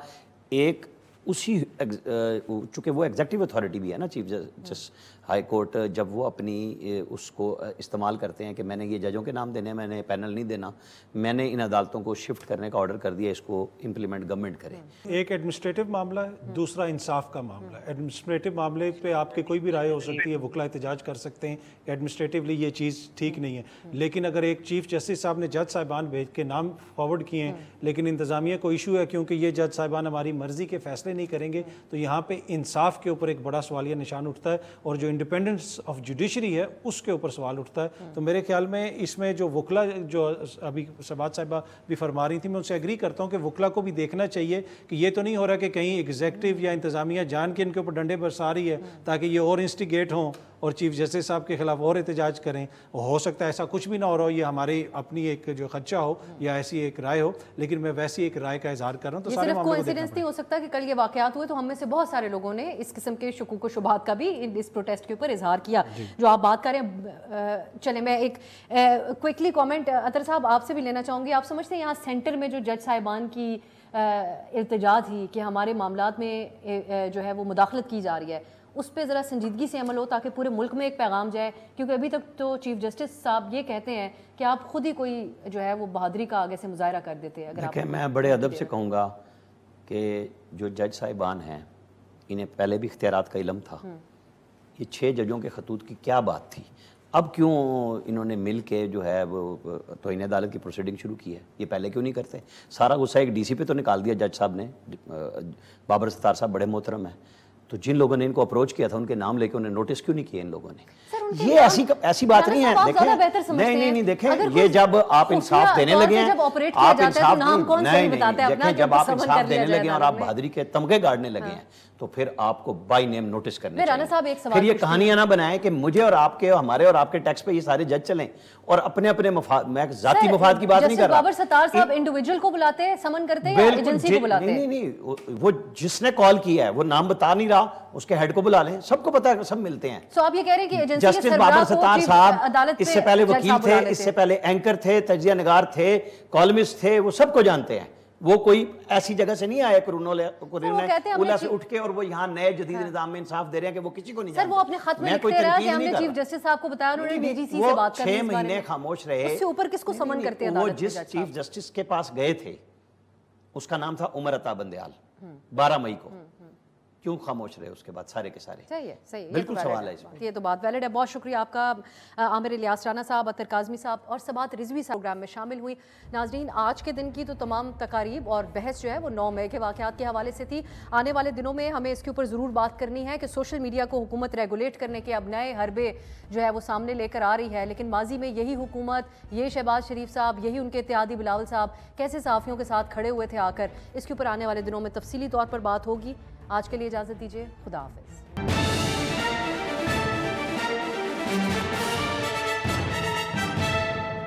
ایک اسی چونکہ وہ ایگزیکٹو اتھارٹی بھی ہے نا چیف جسٹس ہائی کورٹ جب وہ اپنی اس کو استعمال کرتے ہیں کہ میں نے یہ ججوں کے نام دینے ہیں میں نے پینل نہیں دینا میں نے ان عدالتوں کو شفٹ کرنے کا آرڈر کر دیا اس کو امپلیمنٹ گورنمنٹ کرے. ایک ایڈمنسٹریٹو معاملہ ہے دوسرا انصاف کا معاملہ ہے. ایڈمنسٹریٹو معاملے پہ آپ کی کوئی بھی رائے ہو سکتی ہے وکلا احتجاج کر سکتے ہیں ایڈمنسٹریٹولی یہ چیز ٹھیک نہیں ہے. لیکن اگر ایک چیف جسٹس صاحب نے جج صاحبان بھیج کے نام فارورڈ کیے ہیں لیکن انتظامیہ کو ایشو ہے کیونکہ یہ جج صاحبان ہماری مرضی کے فیصلے نہیں کریں گے تو یہاں پہ انصاف کے اوپر ایک بڑا سوالیہ نشان اٹھتا ہے اور جو انڈیپینڈنس آف جوڈیشری ہے اس کے اوپر سوال اٹھتا ہے. تو میرے خیال میں اس میں جو وکلا جو ابھی سبات صاحبہ بھی فرما رہی تھی میں ان سے ایگری کرتا ہوں کہ وکلا کو بھی دیکھنا چاہیے کہ یہ تو نہیں ہو رہا کہ کہیں ایگزیکٹو یا انتظامیہ جان کے ان کے اوپر ڈنڈے برسا رہی ہے تاکہ یہ اور انسٹیگیٹ ہوں اور چیف جسٹس صاحب کے خلاف اور احتجاج کریں. ہو سکتا ہے ایسا کچھ بھی نہ ہو رہا ہو یہ ہماری اپنی ایک جو خدشہ ہو یا ایسی ایک رائے ہو لیکن میں ویسی ایک رائے کا اظہار کر رہا ہوں. تو یہ صرف کوئنسیڈنس نہیں ہو سکتا کہ کل یہ واقعات ہوئے تو ہم میں سے بہت سارے لوگوں نے اس قسم کے شکوک و شبہات کا بھی اس پروٹیسٹ کے اوپر اظہار کیا جو آپ بات کریں. چلیں میں ایک کوئکلی کامنٹ اطہر صاحب آپ سے بھی لینا چاہوں گی. آپ سمجھتے ہیں یہاں سینٹر میں جو جج صاحبان کی التجا تھی کہ ہمارے معاملات میں جو ہے وہ مداخلت کی جا رہی ہے اس پہ ذرا سنجیدگی سے عمل ہو تاکہ پورے ملک میں ایک پیغام جائے کیونکہ ابھی تک تو چیف جسٹس صاحب یہ کہتے ہیں کہ آپ خود ہی کوئی جو ہے وہ بہادری کا آگے سے مظاہرہ کر دیتے ہیں. دیکھیں میں بڑے ادب سے کہوں گا کہ جو جج صاحبان ہیں انہیں پہلے بھی اختیارات کا علم تھا. یہ 6 ججوں کے خطوط کی کیا بات تھی اب کیوں انہوں نے مل کے جو ہے وہ توہین عدالت کی پروسیڈنگ شروع کی ہے یہ پہلے کیوں نہیں کرتے؟ سارا غصہ ایک ڈی سی پہ تو نکال دیا جج صاحب نے. بابر ستار صاحب بڑے محترم ہیں تو جن لوگوں نے ان کو اپروچ کیا تھا ان کے نام لے کے انہیں نوٹس کیوں نہیں کیے ان لوگوں نے؟ یہ ایسی بات نہیں ہے. دیکھیں نہیں دیکھیں یہ جب آپ انصاف دینے لگے ہیں آپ انصاف دیکھیں جب آپ انصاف دینے لگے ہیں اور آپ بہادری کے تمغے گاڑنے لگے ہیں تو پھر آپ کو بائی نیم نوٹس کرنے چاہیے. پھر یہ کہانیاں نہ بنائیں کہ مجھے اور آپ کے ہمارے اور آپ کے ٹیکس پہ یہ سارے جج چلیں اور اپنے اپنے مفاد. میں ذاتی مفاد کی بات نہیں کر رہا. بابر ستار صاحب انڈیویجول کو بلاتے ہیں سمن کرتے ہیں یا ایجنسی کو بلاتے ہیں؟ نہیں وہ جس نے کال کیا ہے وہ نام بتا نہیں رہا اس کے ہیڈ کو بلا لیں سب کو پتا ہے سب ملتے ہیں. سو آپ یہ کہہ رہے ہیں کہ ایجنسی کے جسٹس بابر ستار صاحب اس سے پہلے وکیل تھے اس سے پہلے اینکر تھے تجزیہ نگار تھے کالمسٹ تھے وہ سب کو جانتے ہیں. وہ کوئی ایسی جگہ سے نہیں آیا اولا سے اٹھ کے اور وہ یہاں نئے جدید نظام میں انصاف دے رہے ہیں کہ وہ کسی کو نہیں جانتے. سر وہ اپنے خط میں لکھتے رہا کہ ہم نے چیف جسٹس صاحب کو بتایا انہوں نے ڈی جی سی سے بات کرنے 6 مہینے خاموش رہے. اس سے اوپر کس کو سمن کرتے ہیں؟ وہ جس چیف جسٹس کے پاس گئے تھے اس کا نام تھا عمر عطا بندیال 12 مئی کو کیوں خاموش رہے اس کے بعد سارے کے سارے؟ صحیح ہے، صحیح ہے، بالکل سوال ہے اس میں. یہ تو بات ویلڈ ہے. بہت شکریہ آپ کا عامر الیاس رانا صاحب، اطہر کاظمی صاحب اور سبات رضوی صاحب پروگرام میں شامل ہوئی. ناظرین، آج کے دن کی تو تمام تقاریب اور بحث جو ہے وہ 9 مئی کے واقعات کے حوالے سے تھی. آنے والے دنوں میں ہمیں اس کے اوپر ضرور بات کرنی ہے کہ سوشل میڈیا کو حکومت ریگولیٹ کرنے کے اب نئے حربے جو ہے وہ سامنے لے کر آ رہی ہے، لیکن ماضی میں یہی حکومت، یہ شہباز شریف صاحب، یہی ان کے اتحادی بلاول صاحب کیسے صحافیوں کے ساتھ کھڑے ہوئے تھے آ کر، اس کے اوپر آنے والے دنوں میں تفصیلی طور پر بات ہوگی. آج کے لیے اجازت دیجیے، خدا حافظ.